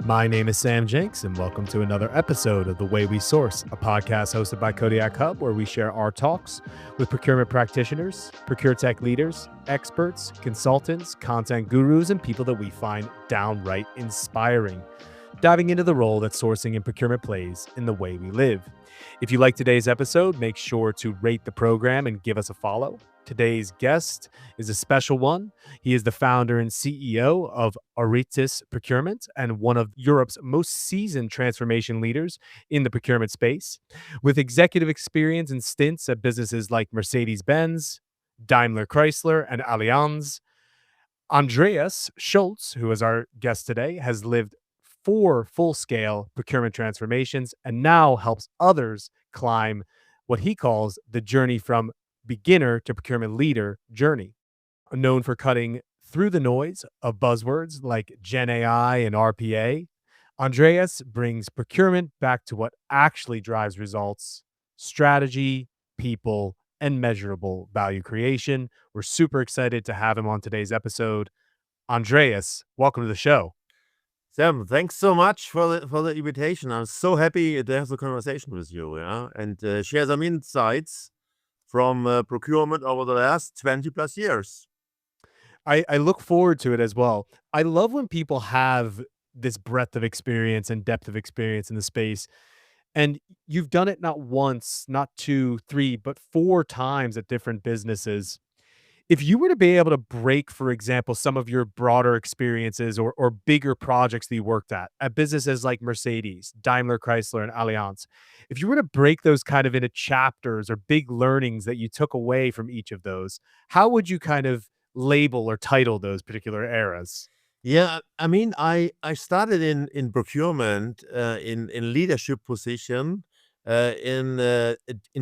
My name is Sam Jenks, and welcome to another episode of The Way We Source, a podcast hosted by Kodiak Hub, where we share our talks with procurement practitioners, procure tech leaders, experts, consultants, content gurus, and people that we find downright inspiring, diving into the role that sourcing and procurement plays in the way we live. If you like today's episode, make sure to rate the program and give us a follow. Today's guest is a special one. He is the founder and CEO of Auritis Procurement and one of Europe's most seasoned transformation leaders in the procurement space. With executive experience and stints at businesses like Mercedes-Benz, Daimler Chrysler, and Allianz, Andreas Schulz, who is our guest today, has lived 4 full-scale procurement transformations and now helps others climb what he calls the journey from beginner to procurement leader journey. Known for cutting through the noise of buzzwords like Gen AI and RPA, Andreas brings procurement back to what actually drives results: strategy, people, and measurable value creation. We're super excited to have him on today's episode. Andreas, welcome to the show. Sam, thanks so much for the invitation. I'm so happy to have the conversation with you, and share some insights from procurement over the last 20 plus years. I look forward to it as well. I love when people have this breadth of experience and depth of experience in the space. And you've done it not once, not 2, 3, but 4 times at different businesses. If you were to be able to break, for example, some of your broader experiences or bigger projects that you worked at businesses like Mercedes, Daimler Chrysler, and Allianz, if you were to break those kind of into chapters or big learnings that you took away from each of those, how would you kind of label or title those particular eras? Yeah, I mean, I started in procurement in leadership position in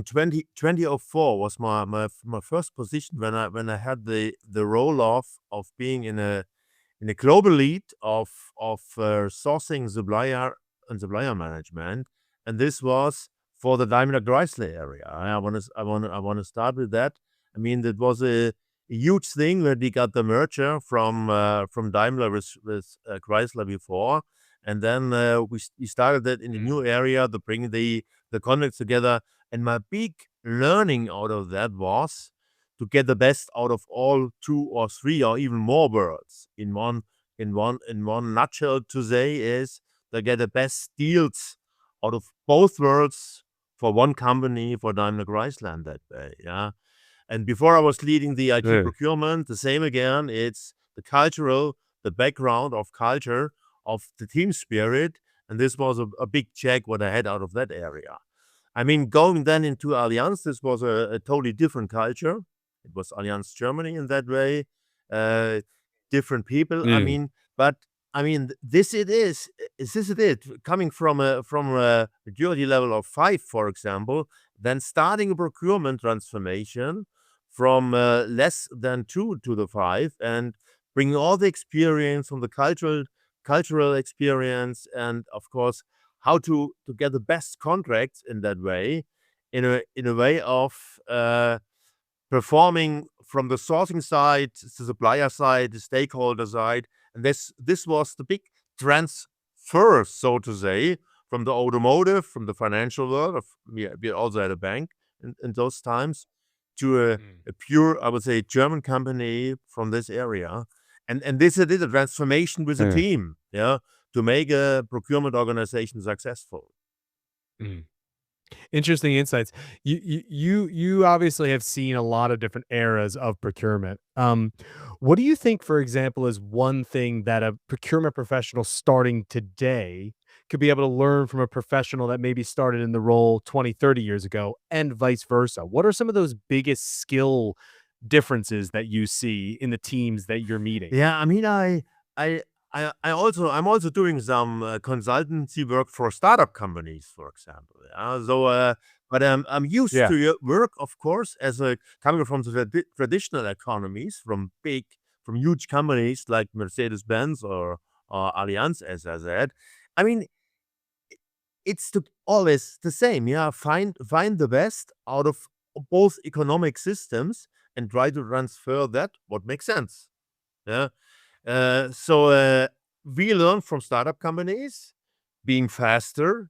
2004 was my first position when I had the role of being in a global lead of sourcing supplier management, and this was for the Daimler Chrysler area. I want to start with that. I mean, that was a huge thing when we got the merger from Daimler with Chrysler before, and then we started that in the new area to bring the contracts together. And my big learning out of that was to get the best out of all 2 or 3 or even more worlds in one nutshell. To say is to get the best deals out of both worlds for one company, for Daimler Chrysler in that way. Yeah. And before I was leading the IT procurement, the same again, it's the background of culture, of the team spirit. And this was a big check what I had out of that area. I mean, going then into Allianz, this was a totally different culture. It was Allianz Germany in that way, different people. I mean, but I mean, this it is coming from a maturity level of 5, for example, then starting a procurement transformation from less than 2 to the 5, and bringing all the experience from the cultural experience, and of course how to get the best contracts in that way, in a way of performing from the sourcing side, the supplier side, the stakeholder side. And this was the big transfer, so to say, from the automotive, from the financial world. We also had a bank in those times, to a pure, I would say, German company from this area. And this is a transformation with a team, to make a procurement organization successful. Interesting insights. You obviously have seen a lot of different eras of procurement. What do you think, for example, is one thing that a procurement professional starting today could be able to learn from a professional that maybe started in the role 20, 30 years ago, and vice versa? What are some of those biggest skill differences that you see in the teams that you're meeting? Yeah, I mean, I'm also doing some consultancy work for startup companies, for example. So, but I'm used to your work, of course, as coming from the traditional economies, from huge companies like Mercedes-Benz or Allianz, as I said. I mean, it's always the same. Yeah, find the best out of both economic systems and try to transfer that what makes sense. Yeah. So we learn from startup companies being faster,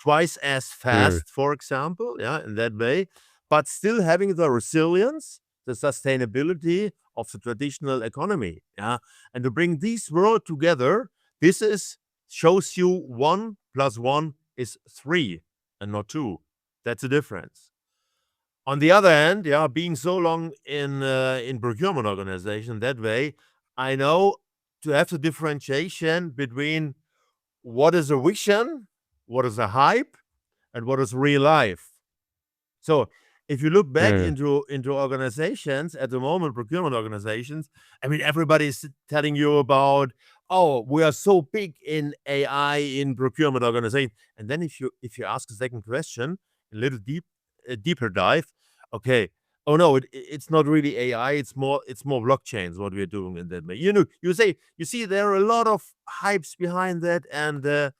twice as fast, for example, in that way, but still having the resilience, the sustainability of the traditional economy, and to bring these world together, this shows you 1 + 1 is 3 and not 2. That's the difference. On the other hand, being so long in procurement organization that way, I know to have the differentiation between what is a vision, what is a hype, and what is real life. So if you look back into organizations at the moment, procurement organizations, I mean, everybody's telling you about, oh, we are so big in AI in procurement organization. And then if you ask a second question, a little deeper dive, okay, oh no, it's not really AI, it's more blockchains what we're doing in that way. You see there are a lot of hypes behind that, and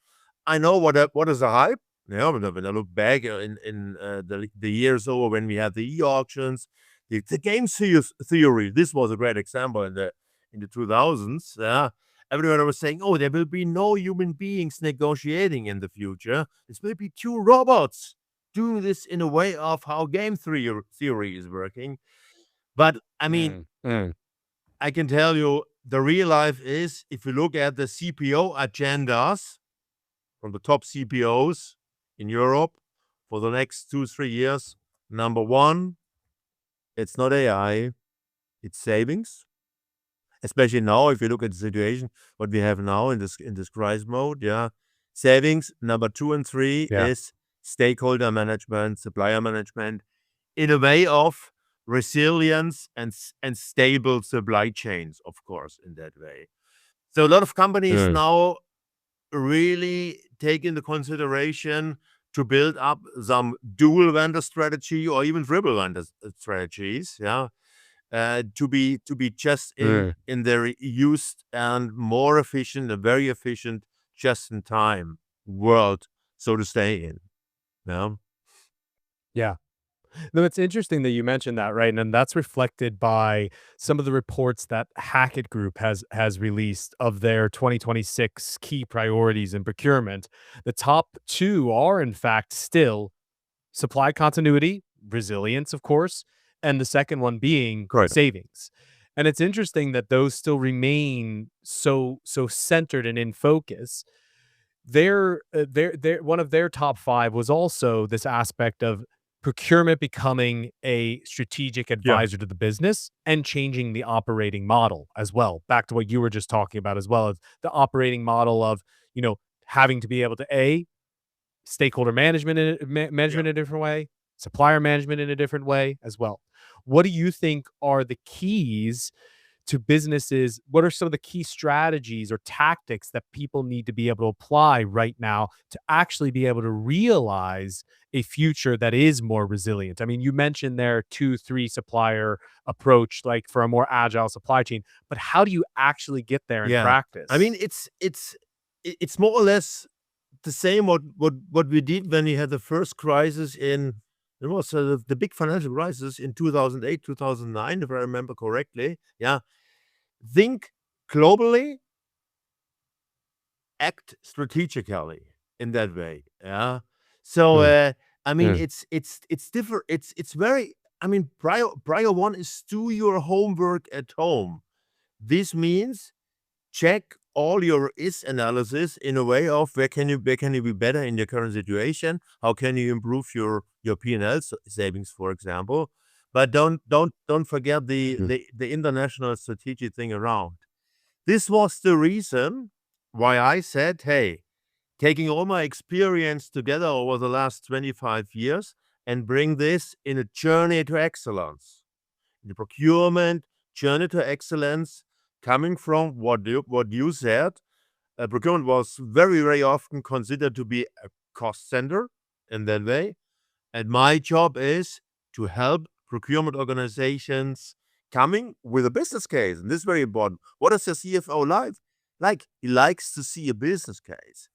I know what is a hype. Yeah, when I look back in the years over when we had the e-auctions, the game theory, this was a great example in the 2000s. Yeah, everyone was saying, "Oh, there will be no human beings negotiating in the future. It will be 2 robots doing this in a way of how game theory is working." But I mean, I can tell you, the real life is if you look at the CPO agendas from the top CPOs in Europe for the next 2-3 years. Number 1, it's not AI, it's savings. Especially now, if you look at the situation, what we have now in this crisis mode, savings. Number 2 and 3 is stakeholder management, supplier management, in a way of resilience and stable supply chains, of course, in that way. So a lot of companies now really take into consideration to build up some dual vendor strategy or even triple vendor strategies, to be just in their used and more efficient, a very efficient, just in time world, so to stay in. Yeah. No, it's interesting that you mentioned that, right? And that's reflected by some of the reports that Hackett Group has released of their 2026 key priorities in procurement. The top 2 are, in fact, still supply continuity, resilience, of course, and the second one being Correct. savings. And it's interesting that those still remain so centered and in focus. Their one of their top 5 was also this aspect of procurement becoming a strategic advisor to the business and changing the operating model as well. Back to what you were just talking about as well, as the operating model of, having to be able to stakeholder management in a different way, supplier management in a different way as well. What do you think are the keys to businesses? What are some of the key strategies or tactics that people need to be able to apply right now to actually be able to realize a future that is more resilient? I mean, you mentioned their 2-3 supplier approach, like for a more agile supply chain, but how do you actually get there in practice? I mean, it's more or less the same what we did when we had the first crisis in, it was the big financial crisis in 2008, 2009, if I remember correctly. Think globally, act strategically in that way. So I mean, it's different. It's very. I mean, prior one is do your homework at home. This means check all your is analysis in a way of where can you be better in your current situation? How can you improve your P&L savings, for example? But don't forget the international strategic thing around. This was the reason why I said, hey, taking all my experience together over the last 25 years and bring this in a journey to excellence. In the procurement, journey to excellence, coming from what you said, procurement was very, very often considered to be a cost center in that way. And my job is to help procurement organizations coming with a business case. And this is very important. What does the CFO like? He likes to see a business case.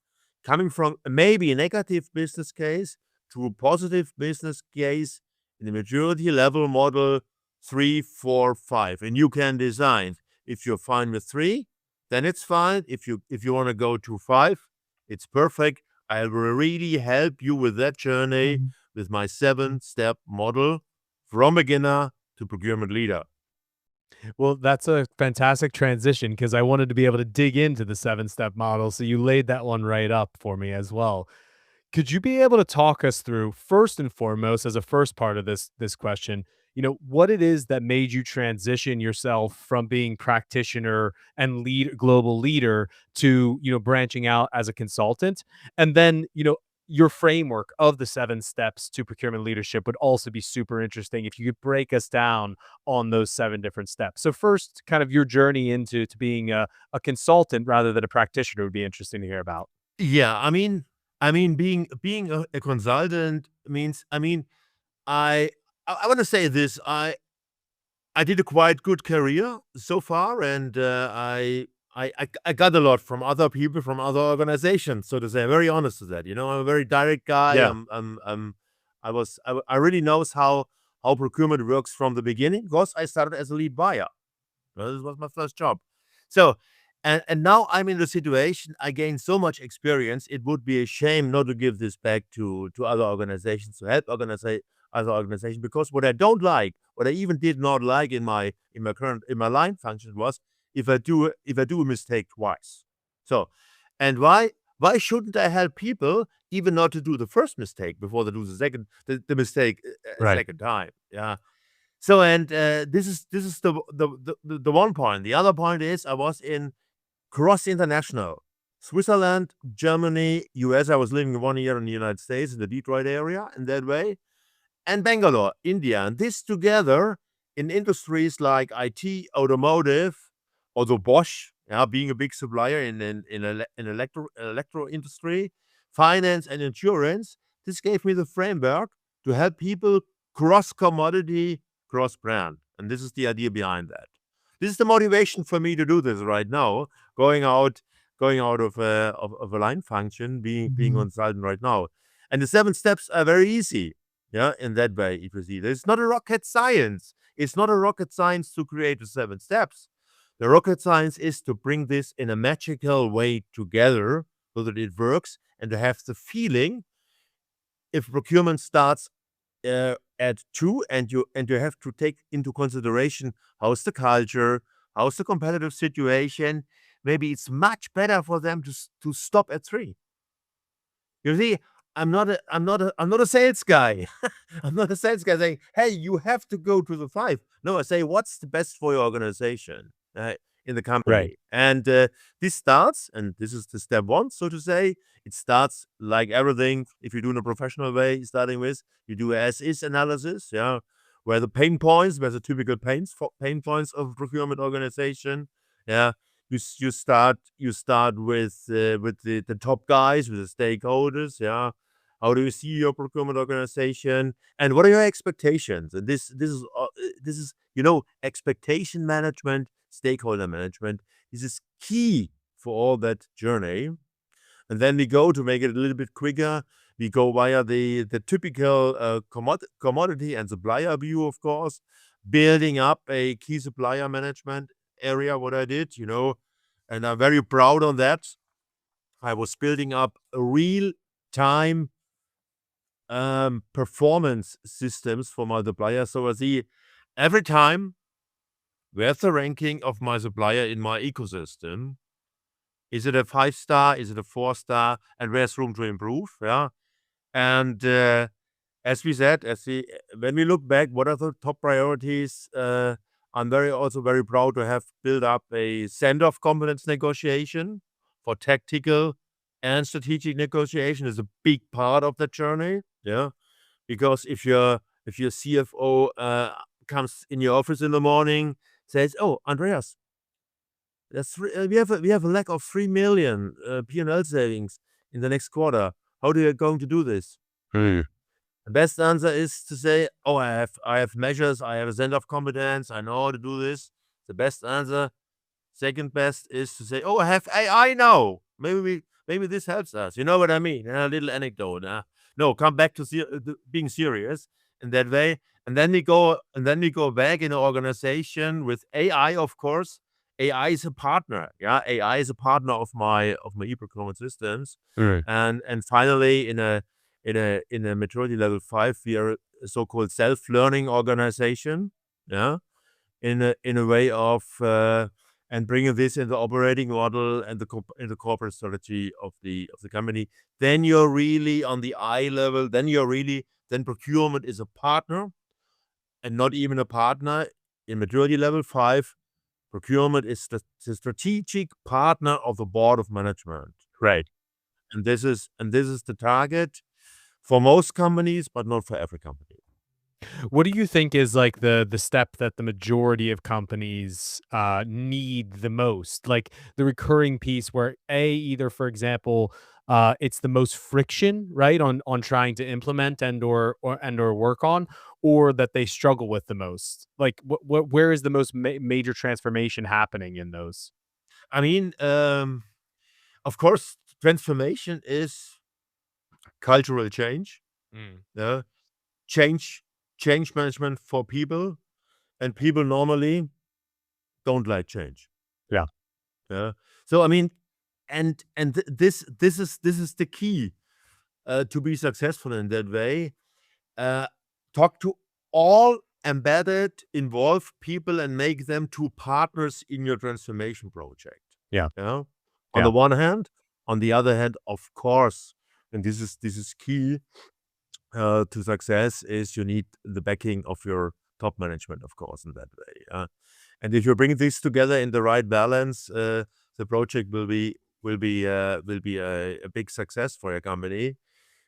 Coming from maybe a negative business case to a positive business case in the maturity level model 3, 4, 5. And you can design. If you're fine with 3, then it's fine. If you want to go to 5, it's perfect. I will really help you with that journey with my 7-step model from beginner to procurement leader. Well, that's a fantastic transition because I wanted to be able to dig into the 7-step model. So you laid that one right up for me as well. Could you be able to talk us through, first and foremost, as a first part of this question, what it is that made you transition yourself from being practitioner and global leader to, branching out as a consultant? And then, your framework of the 7 steps to procurement leadership would also be super interesting if you could break us down on those 7 different steps. So first, kind of your journey into being a consultant rather than a practitioner would be interesting to hear about. Yeah, being a consultant means, I want to say this. I did a quite good career so far, and I got a lot from other people, from other organizations. So to say, I'm very honest with that. I'm a very direct guy. Yeah. I really knows how procurement works from the beginning because I started as a lead buyer. Well, this was my first job. So, and now I'm in the situation. I gained so much experience. It would be a shame not to give this back to other organizations, to help other organizations. Because what I don't like, what I even did not like in my line function was if I do a mistake twice. So, and why shouldn't I help people even not to do the first mistake before they do the mistake a Right. second time? Yeah. So, and this is the one point. The other point is I was in cross international, Switzerland, Germany, US. I was living 1 year in the United States in the Detroit area in that way, and Bangalore, India. And this together in industries like IT, automotive, although Bosch, being a big supplier in electro industry, finance and insurance. This gave me the framework to help people cross commodity, cross brand. And this is the idea behind that. This is the motivation for me to do this right now, going out of a line function, being consultant right now. And the 7 steps are very easy. Yeah, in that way, if you see, it's not a rocket science. It's not a rocket science to create the 7 steps. The rocket science is to bring this in a magical way together so that it works, and to have the feeling if procurement starts at 2, and you have to take into consideration how's the culture, how's the competitive situation. Maybe it's much better for them to stop at 3. You see, I'm not a sales guy. I'm not a sales guy saying, "Hey, you have to go to the 5." No, I say, "What's the best for your organization in the company?" Right. And this starts, and this is the step 1, so to say. It starts like everything. If you do in a professional way, starting with you do as-is analysis, where the typical pain points of procurement organization, You start with the top guys, with the stakeholders. How do you see your procurement organization, and what are your expectations? And this is expectation management, stakeholder management. This is key for all that journey. And then we go, to make it a little bit quicker, we go via the typical commodity and supplier view, of course, building up a key supplier management area, what I did, and I'm very proud on that. I was building up a real-time performance systems for my supplier. So I see every time where's the ranking of my supplier in my ecosystem. Is it a 5-star? Is it a 4-star? And where's room to improve? And as we said, when we look back, what are the top priorities? I'm also very proud to have built up a center of competence negotiation for tactical and strategic negotiation. Is a big part of the journey. Because if your CFO comes in your office in the morning, says, "Oh, Andreas, we have a lack of 3 million P&L savings in the next quarter. How are you going to do this?" The best answer is to say, "Oh, I have measures. I have a center of competence. I know how to do this." The best answer. Second best is to say, "Oh, I have AI now. Maybe this helps us." You know what I mean? A little anecdote. No, come back to being serious in that way, and then we go back in an organization with AI, of course. AI is a partner. Yeah, AI is a partner of my e-procurement systems. Right. And finally, in a maturity level 5, we are a so-called self-learning organization. Yeah, in a way of and bringing this in the operating model and in the corporate strategy of the company. Then you're really on the eye level. Then procurement is a partner, and not even a partner. In maturity level 5, procurement is the strategic partner of the board of management. Right. And this is the target for most companies, but not for every company. What do you think is like the step that the majority of companies need the most? Like the recurring piece where either, for example, it's the most friction, right, on trying to implement and or work on, or that they struggle with the most. Like where is the most major transformation happening in those? I mean, of course, transformation is cultural change. Mm. Yeah, change management for people, and people normally don't like change. Yeah. Yeah. So I mean, this is the key to be successful in that way. Talk to all embedded, involved people and make them to partners in your transformation project. Yeah. Yeah. On Yeah. the one hand, on the other hand, of course, and this is key to success, is you need the backing of your top management, of course, in that way. And if you bring this together in the right balance, the project will be a big success for your company.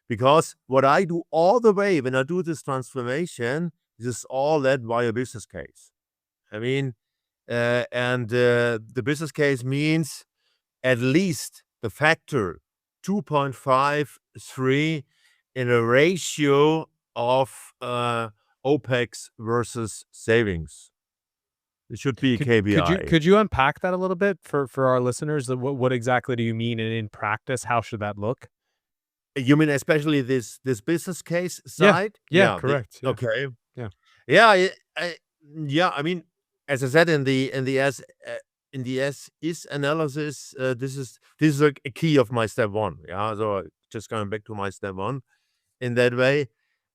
Because what I do all the way when I do this transformation, this is all led by a business case. I mean, the business case means at least the factor 2.53 in a ratio of OPEX versus savings. It should be a KPI. Could you unpack that a little bit for our listeners? What exactly do you mean, and in practice, how should that look? You mean especially this business case Yeah. side? Yeah. Correct. Yeah. Okay. Yeah. Yeah. I mean, as I said in the as is analysis, this is a key of my step 1. Yeah. So just going back to my step 1 in that way.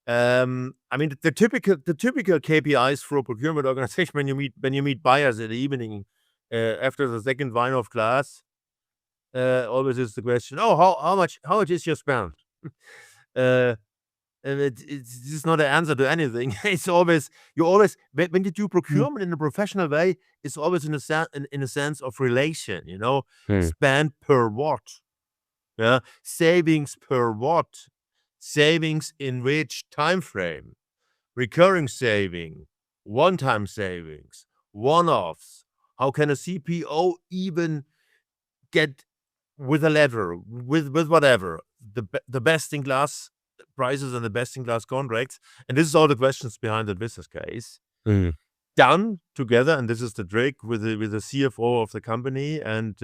I mean, the typical KPIs for a procurement organization when you meet buyers in the evening after the second wine of glass, always is the question, oh, how much is your spend? And it's just not an answer to anything. It's always when you do procurement in a professional way, it's always in a sense of relation. Spend per what? Yeah, savings per what? Savings in which time frame? Recurring saving, one-time savings, one-offs. How can a CPO even get with a letter, with whatever, the best-in-class prices and the best-in-class contracts? And this is all the questions behind the business case. Done together, and this is the trick with the CFO of the company. And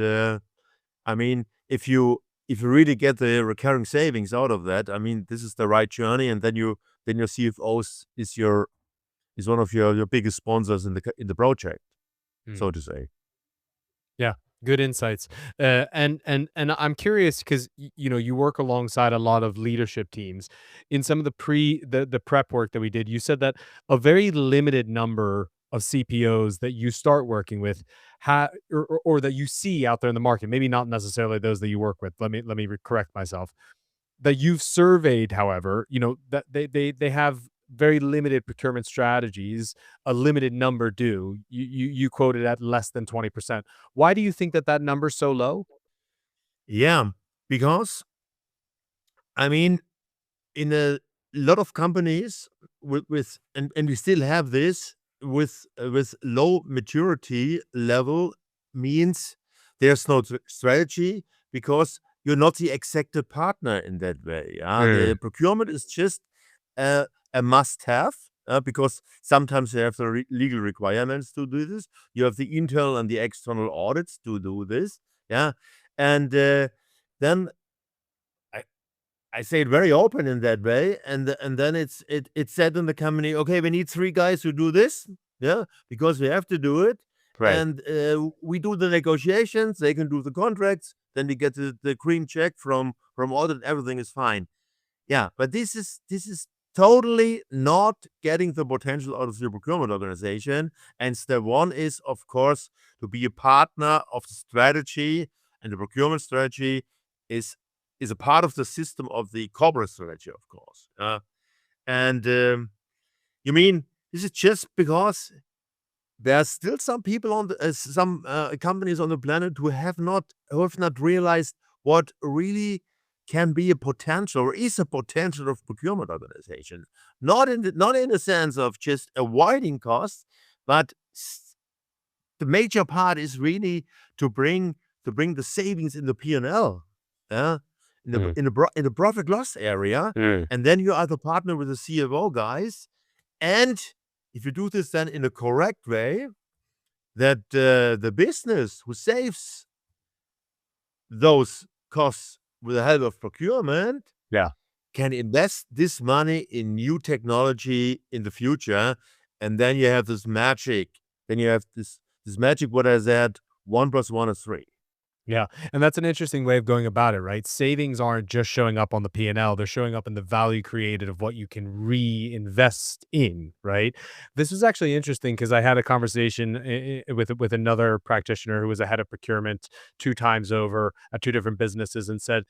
I mean, if you really get the recurring savings out of that, I mean, this is the right journey. And then your CFO is one of your biggest sponsors in the project, so to say. Yeah, good insights. And I'm curious because you work alongside a lot of leadership teams. In some of the prep work that we did, you said that a very limited number of CPOs that you start working with or that you see out there in the market, maybe not necessarily those that you work with. Let me correct myself. That you've surveyed, however, that they have very limited procurement strategies. A limited number do. You quoted at less than 20%. Why do you think that number's so low? Yeah, because I mean, in a lot of companies with and we still have this with low maturity level, means there's no strategy because you're not the executive partner in that way. The procurement is just a must-have because sometimes you have the legal requirements to do this. You have the internal and the external audits to do this. Yeah, and then I say it very open in that way, and then it's said in the company, okay, we need 3 guys who do this, yeah, because we have to do it, Right. And we do the negotiations, they can do the contracts, then we get the green check from audit, everything is fine. Yeah, but this is totally not getting the potential out of the procurement organization. And step one is, of course, to be a partner of the strategy, and the procurement strategy is a part of the system of the corporate strategy, of course. And you mean this is just because there are still some people on the some companies on the planet who have not realized what really can be a potential, or is a potential, of procurement organization. Not in the sense of just avoiding costs, but the major part is really to bring the savings in the P&L, in Mm. the profit loss area, Mm. and then you are the partner with the CFO guys. And if you do this then in a correct way, that the business who saves those costs with the help of procurement Yeah. can invest this money in new technology in the future, and then you have this magic. Then you have this magic. What I said, 1 + 1 is 3. Yeah, and that's an interesting way of going about it, right? Savings aren't just showing up on the P&L, they're showing up in the value created of what you can reinvest in, right? This was actually interesting because I had a conversation with another practitioner who was a head of procurement 2 times over at 2 different businesses, and said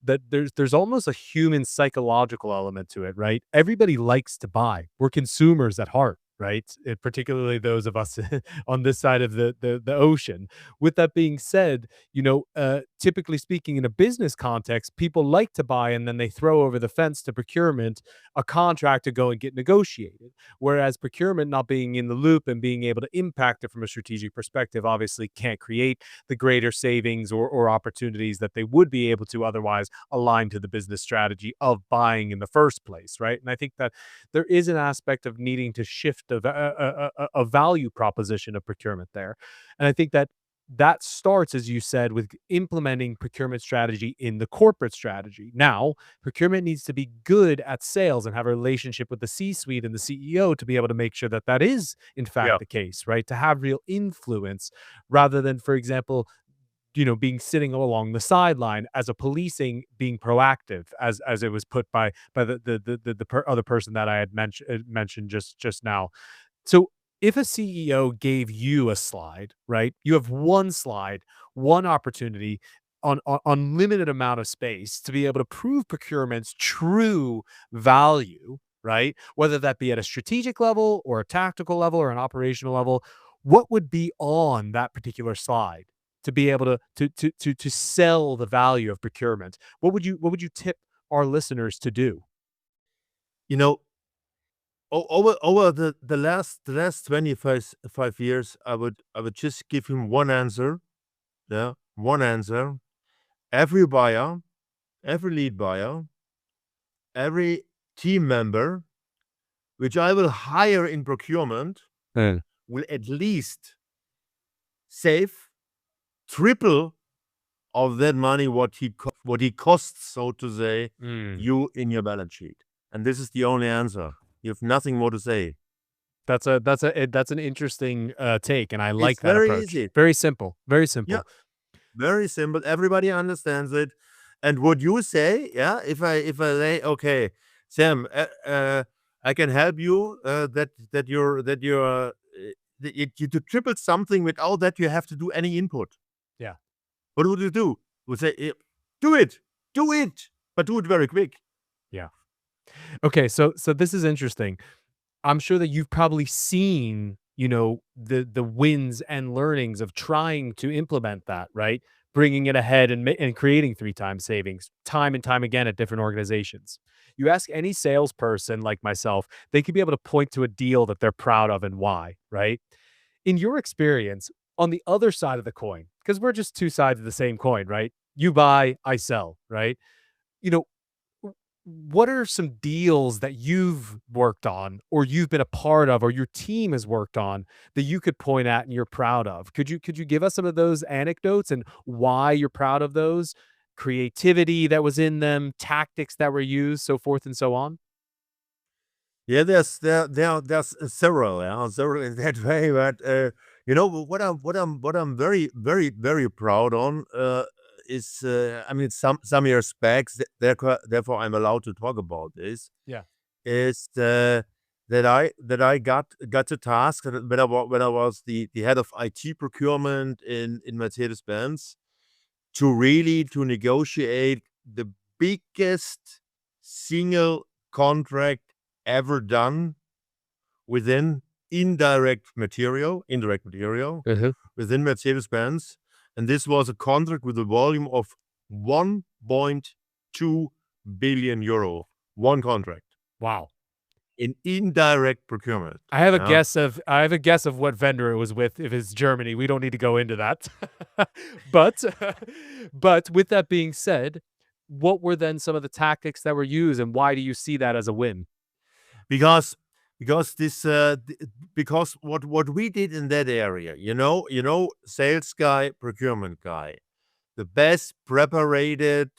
that there's almost a human psychological element to it, right? Everybody likes to buy. We're consumers at heart, right? Particularly those of us on this side of the ocean. With that being said, typically speaking, in a business context, people like to buy and then they throw over the fence to procurement a contract to go and get negotiated. Whereas procurement, not being in the loop and being able to impact it from a strategic perspective, obviously can't create the greater savings or opportunities that they would be able to otherwise align to the business strategy of buying in the first place, right? And I think that there is an aspect of needing to shift a value proposition of procurement there. And I think that starts, as you said, with implementing procurement strategy in the corporate strategy. Now, procurement needs to be good at sales and have a relationship with the C-suite and the CEO to be able to make sure that that is, in Yeah. fact, the case, right? To have real influence rather than, for example, being sitting along the sideline as a policing, being proactive, as it was put by the other person that I had mentioned just now. So if a CEO gave you a slide, right? You have one slide, one opportunity on unlimited amount of space to be able to prove procurement's true value, right? Whether that be at a strategic level or a tactical level or an operational level, what would be on that particular slide to be able to sell the value of procurement? What would you tip our listeners to do? You know, over the last 25 years, I would just give him one answer. Yeah, one answer. Every buyer, every lead buyer, every team member which I will hire in procurement Mm. will at least save triple of that money what he costs, so to say, Mm. you in your balance sheet. And this is the only answer. You have nothing more to say. That's an interesting take, and I It's like that very approach. easy. Very simple. Very Yeah, simple. very simple. Everybody understands it. And what you say, yeah, if I say, okay, Sam, I can help you you to triple something without that you have to do any input. Yeah. What would you do? You would say, do it, but do it very quick. Yeah. Okay, so this is interesting. I'm sure that you've probably seen, the wins and learnings of trying to implement that, right? Bringing it ahead and creating 3 times savings time and time again at different organizations. You ask any salesperson like myself, they could be able to point to a deal that they're proud of and why, right? In your experience, on the other side of the coin, because we're just 2 sides of the same coin, right? You buy, I sell, right? You know, what are some deals that you've worked on or you've been a part of or your team has worked on that you could point at and you're proud of? Could you give us some of those anecdotes and why you're proud of those? Creativity that was in them, tactics that were used, so forth and so on? Yeah, there's several, yeah, several in that way, but What I'm very proud on is I mean some years back, therefore I'm allowed to talk about this. Yeah. Is that I got the task when I was the head of IT procurement in Mercedes Benz to negotiate the biggest single contract ever done within indirect material within Mercedes-Benz. And this was a contract with a volume of 1.2 billion euro. One contract Wow. in indirect procurement. I have a Yeah. guess of what vendor it was with. If it's Germany, we don't need to go into that. but but with that being said, what were then some of the tactics that were used, and why do you see that as a win? Because because what we did in that area, sales guy, procurement guy, the best prepared,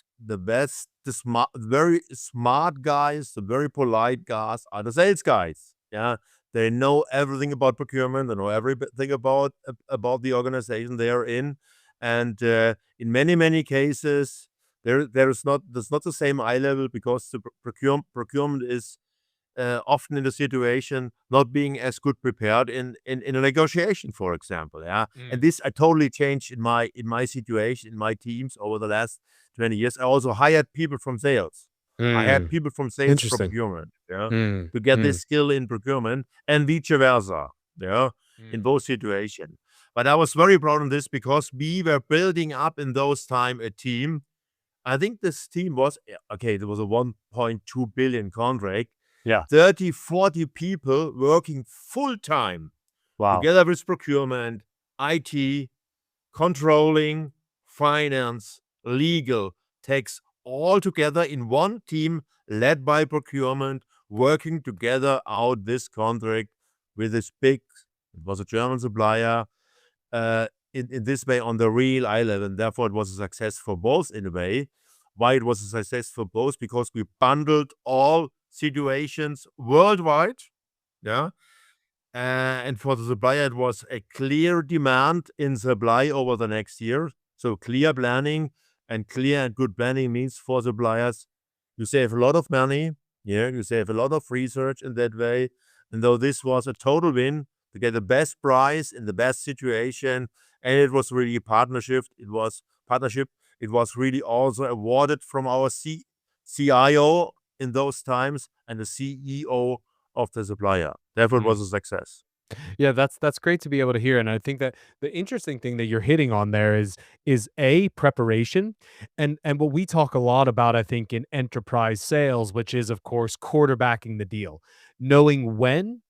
very smart guys, the very polite guys are the sales guys. Yeah, they know everything about procurement. They know everything about the organization they are in, and in many cases, there's not the same eye level because the procurement is often in the situation not being as good prepared in a negotiation, for example. Yeah, and this I totally changed in my situation in my teams over the last 20 years. I also hired people from sales. I had people from sales to Interesting. procurement. Yeah, to get this skill in procurement and vice versa. Yeah, in both situations. But I was very proud of this because we were building up in those time a team. I think this team was okay. There was a 1.2 billion contract. Yeah. 30, 40 people working full time Wow. together with procurement, IT, controlling, finance, legal, tax, all together in one team led by procurement, working together out this contract with this it was a German supplier, in this way on the real eye level. And therefore, it was a success for both in a way. Why it was a success for both? Because we bundled all situations worldwide. Yeah. And for the supplier, it was a clear demand in supply over the next year. So clear planning and clear and good planning means for suppliers, you save a lot of money. Yeah, you save a lot of research in that way. And though this was a total win to get the best price in the best situation, and it was really a partnership. It was really also awarded from our CIO in those times and the CEO of the supplier. Therefore, it was a success. Yeah, that's great to be able to hear, and I think that the interesting thing that you're hitting on there is a preparation, and what we talk a lot about, I think, in enterprise sales, which is of course quarterbacking the deal, knowing when,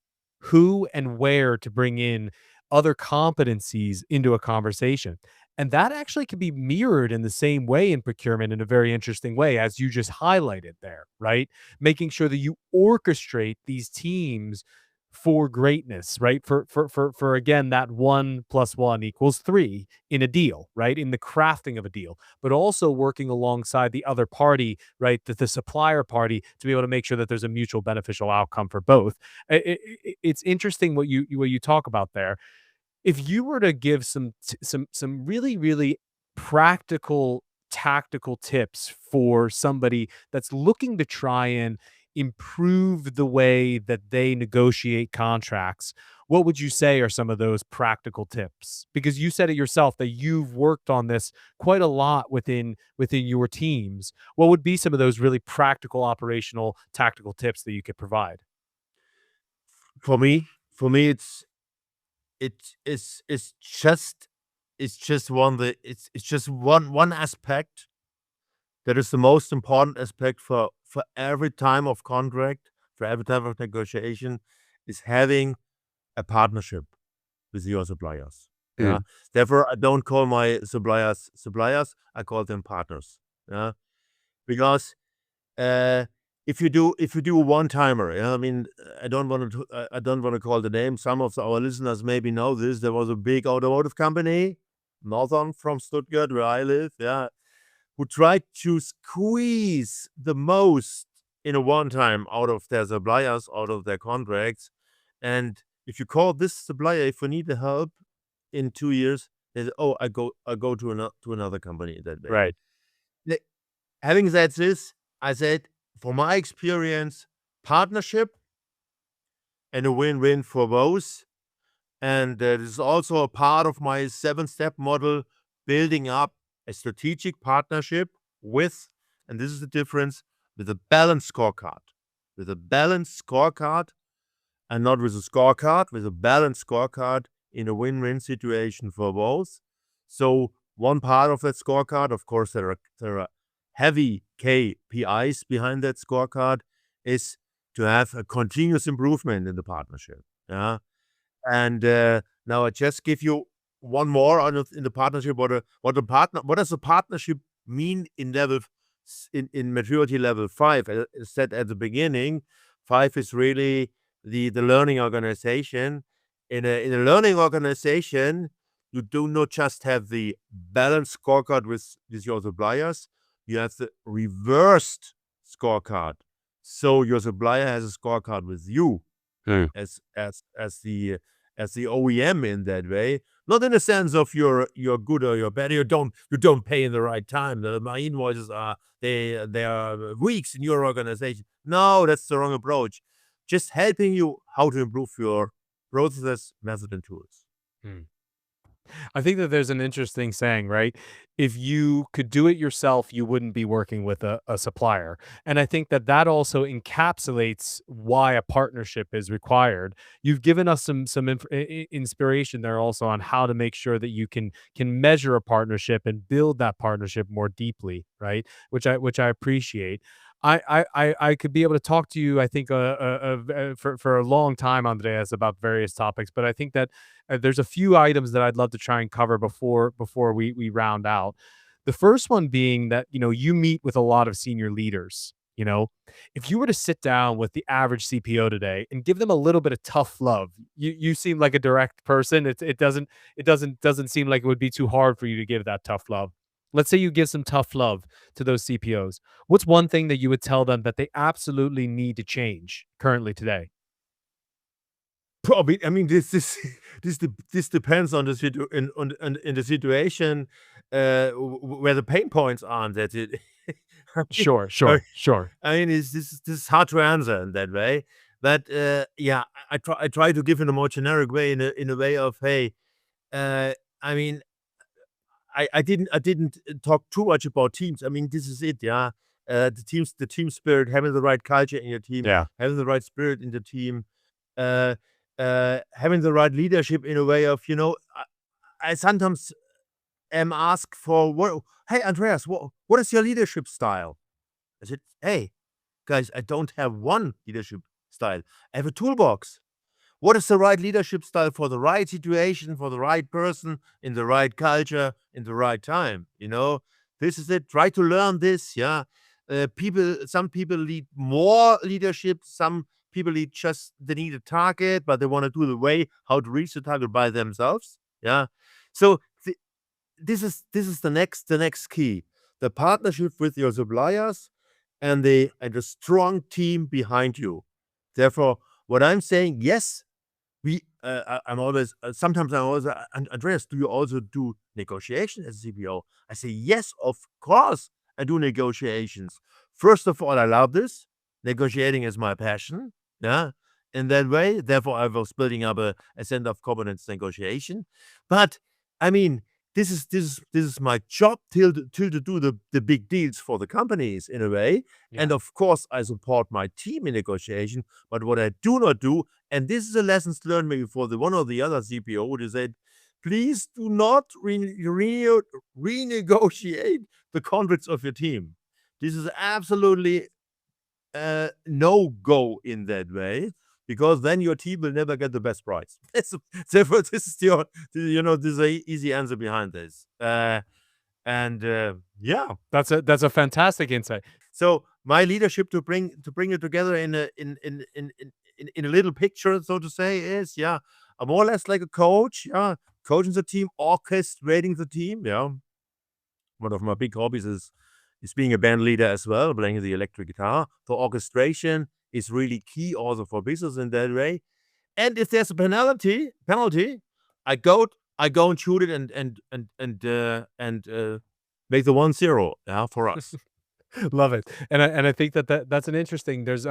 who, and where to bring in other competencies into a conversation. And that actually can be mirrored in the same way in procurement in a very interesting way, as you just highlighted there, right? Making sure that you orchestrate these teams for greatness, right? For again, that 1 + 1 = 3 in a deal, right? In the crafting of a deal, but also working alongside the other party, right? The supplier party, to be able to make sure that there's a mutual beneficial outcome for both. It's interesting what you talk about there. If you were to give some really practical tactical tips for somebody that's looking to try and improve the way that they negotiate contracts, what would you say are some of those practical tips? Because you said it yourself that you've worked on this quite a lot within your teams. What would be some of those really practical, operational, tactical tips that you could provide? For me, it's just one aspect that is the most important aspect for every time of contract, for every time of negotiation, is having a partnership with your suppliers. Yeah. Therefore, I don't call my suppliers, I call them partners. Yeah. Because if you do a one timer, yeah, I mean, I don't want to call the name. Some of our listeners maybe know this. There was a big automotive company, northern from Stuttgart, where I live, yeah, who tried to squeeze the most in a one time out of their suppliers, out of their contracts. And if you call this supplier, if you need the help, in 2 years, they say, "Oh, I go to another company that way." Right. Having said this, I said, for my experience, partnership and a win-win for both. And this is also a part of my 7-step model, building up a strategic partnership with, and this is the difference, with a balanced scorecard. With a balanced scorecard, and not with a scorecard, with a balanced scorecard in a win-win situation for both. So one part of that scorecard, of course, there are heavy KPIs behind that scorecard, is to have a continuous improvement in the partnership. Yeah. And now I just give you one more in the partnership. What does a partnership mean in maturity level 5? As I said at the beginning, 5 is really the learning organization. In a learning organization, you do not just have the balanced scorecard with your suppliers, you have the reversed scorecard. So your supplier has a scorecard with you as the OEM in that way, not in the sense of you're good or you're bad. You don't pay in the right time. My invoices are they are weeks in your organization. No, that's the wrong approach. Just helping you how to improve your processes, method, and tools. I think that there's an interesting saying, right? If you could do it yourself, you wouldn't be working with a supplier. And I think that that also encapsulates why a partnership is required. You've given us some inspiration there also on how to make sure that you can measure a partnership and build that partnership more deeply, right? Which I appreciate. I could be able to talk to you, I think, for a long time, Andreas, about various topics, but I think that there's a few items that I'd love to try and cover before we round out. The first one being that, you meet with a lot of senior leaders. If you were to sit down with the average CPO today and give them a little bit of tough love, you seem like a direct person. It doesn't seem like it would be too hard for you to give that tough love. Let's say you give some tough love to those CPOs. What's one thing that you would tell them that they absolutely need to change currently today? Probably, I mean, this depends on in the situation where the pain points are. That it. Sure. I mean, this is hard to answer in that way. But yeah, I try to give in a more generic way, in a way of, hey, I mean, I didn't talk too much about teams. I mean, this is it, yeah. The team spirit, having the right culture in your team, Yeah. having the right spirit in the team, having the right leadership in a way of, I sometimes am asked for, hey, Andreas, what is your leadership style? I said, hey, guys, I don't have one leadership style. I have a toolbox. What is the right leadership style for the right situation, for the right person, in the right culture, in the right time? This is it. Try to learn this. Yeah. Some people need more leadership. Some people they need a target, but they want to do the way how to reach the target by themselves. Yeah. So this is the next key: the partnership with your suppliers and a strong team behind you. Therefore, what I'm saying, yes, sometimes I'm always, Andreas, do you also do negotiation as a CPO? I say, yes, of course, I do negotiations. First of all, I love this. Negotiating is my passion. Yeah. In that way, therefore, I was building up a center of competence negotiation. But I mean, this is my job till to do the big deals for the companies in a way. Yeah. And of course, I support my team in negotiation. But what I do not do, and this is a lessons learned maybe for the one or the other CPO, who said, please do not renegotiate the contracts of your team. This is absolutely no-go in that way, because then your team will never get the best price. Therefore, this is this is an easy answer behind this. Yeah, That's a fantastic insight. so my leadership to bring it together in a little picture, so to say, is, yeah, I'm more or less like a coach. Yeah, coaching the team, orchestrating the team. Yeah, one of my big hobbies is being a band leader as well, playing the electric guitar. So orchestration is really key also for business in that way. And if there's a penalty, I go I go and shoot it and make the 1-0, yeah, for us. Love it. And I think that's an interesting. There's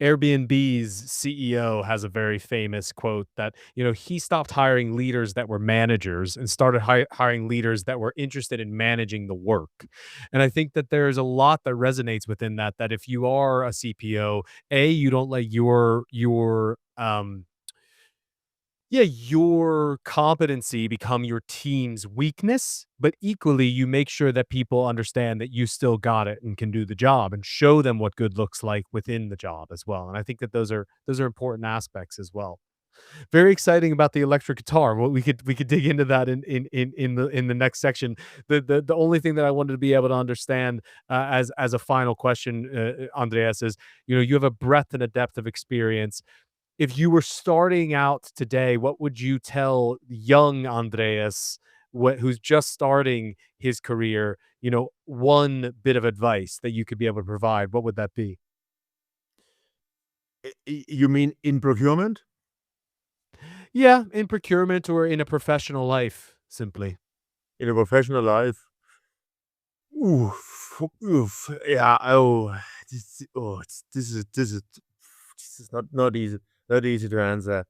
Airbnb's CEO has a very famous quote that, he stopped hiring leaders that were managers and started hiring leaders that were interested in managing the work. And I think that there's a lot that resonates within that, that if you are a CPO, you don't let your competency become your team's weakness, but equally you make sure that people understand that you still got it and can do the job, and show them what good looks like within the job as well. And I think that those are important aspects as well. Very exciting about the electric guitar. Well, we could dig into that in the next section. The only thing that I wanted to be able to understand, as a final question, Andreas, is, you have a breadth and a depth of experience. If you were starting out today, what would you tell young Andreas, who's just starting his career, one bit of advice that you could be able to provide? What would that be? You mean in procurement? Yeah, in procurement or in a professional life, simply. In a professional life? Oof, oof, yeah. This is not easy to answer.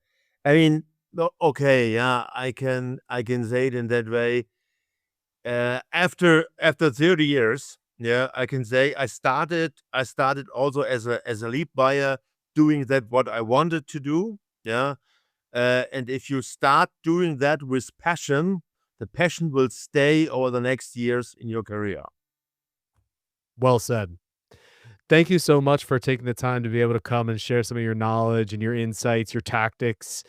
I mean, no, okay, yeah, I can say it in that way. After 30 years, yeah, I can say I started also as a lead buyer, doing that what I wanted to do, yeah. And if you start doing that with passion, the passion will stay over the next years in your career. Well said. Thank you so much for taking the time to be able to come and share some of your knowledge and your insights, your tactics,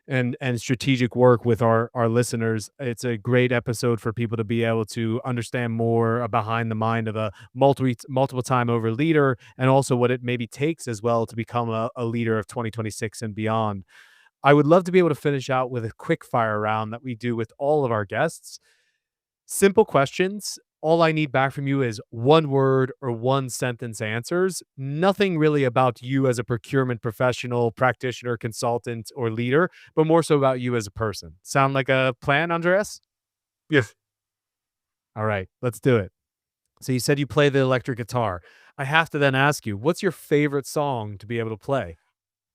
and strategic work with our listeners. It's a great episode for people to be able to understand more behind the mind of a multiple time over leader, and also what it maybe takes as well to become a leader of 2026 and beyond. I would love to be able to finish out with a quick fire round that we do with all of our guests. Simple questions. All I need back from you is one word or one sentence answers. Nothing really about you as a procurement professional, practitioner, consultant, or leader, but more so about you as a person. Sound like a plan, Andreas? Yes. All right, let's do it. So you said you play the electric guitar. I have to then ask you, what's your favorite song to be able to play?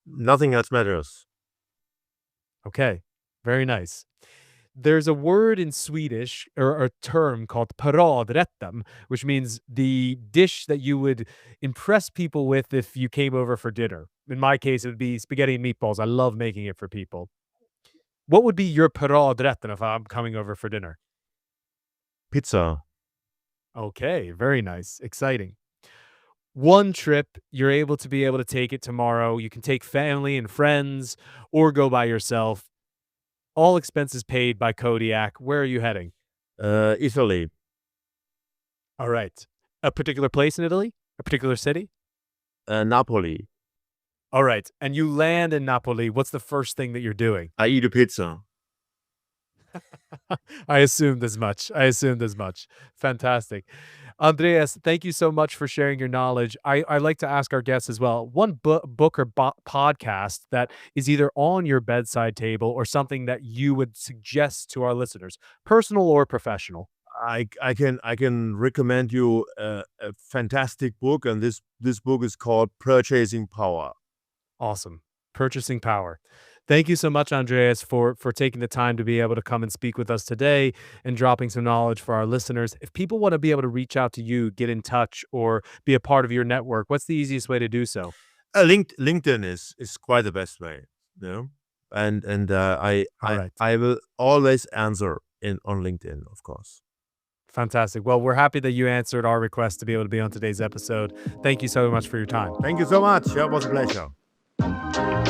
Nothing else matters. Okay, very nice. There's a word in Swedish, or a term called paradrätten, which means the dish that you would impress people with if you came over for dinner. In my case, it would be spaghetti and meatballs. I love making it for people. What would be your paradrätten if I'm coming over for dinner? Pizza. Okay, very nice. Exciting. One trip you're able to be able to take it tomorrow. You can take family and friends or go by yourself. All expenses paid by Kodiak. Where are you heading? Italy. All right. A particular place in Italy? A particular city? Napoli. All right. And you land in Napoli. What's the first thing that you're doing? I eat a pizza. I assumed as much. Fantastic. Andreas, thank you so much for sharing your knowledge. I like to ask our guests as well, one book or podcast that is either on your bedside table or something that you would suggest to our listeners, personal or professional. I can recommend you a fantastic book, and this book is called Purchasing Power. Awesome. Purchasing Power. Thank you so much, Andreas, for taking the time to be able to come and speak with us today and dropping some knowledge for our listeners. If people want to be able to reach out to you, get in touch, or be a part of your network, what's the easiest way to do so? LinkedIn is quite the best way, you know. And All right. I will always answer on LinkedIn, of course. Fantastic. Well, we're happy that you answered our request to be able to be on today's episode. Thank you so much for your time. Thank you so much. It was a pleasure.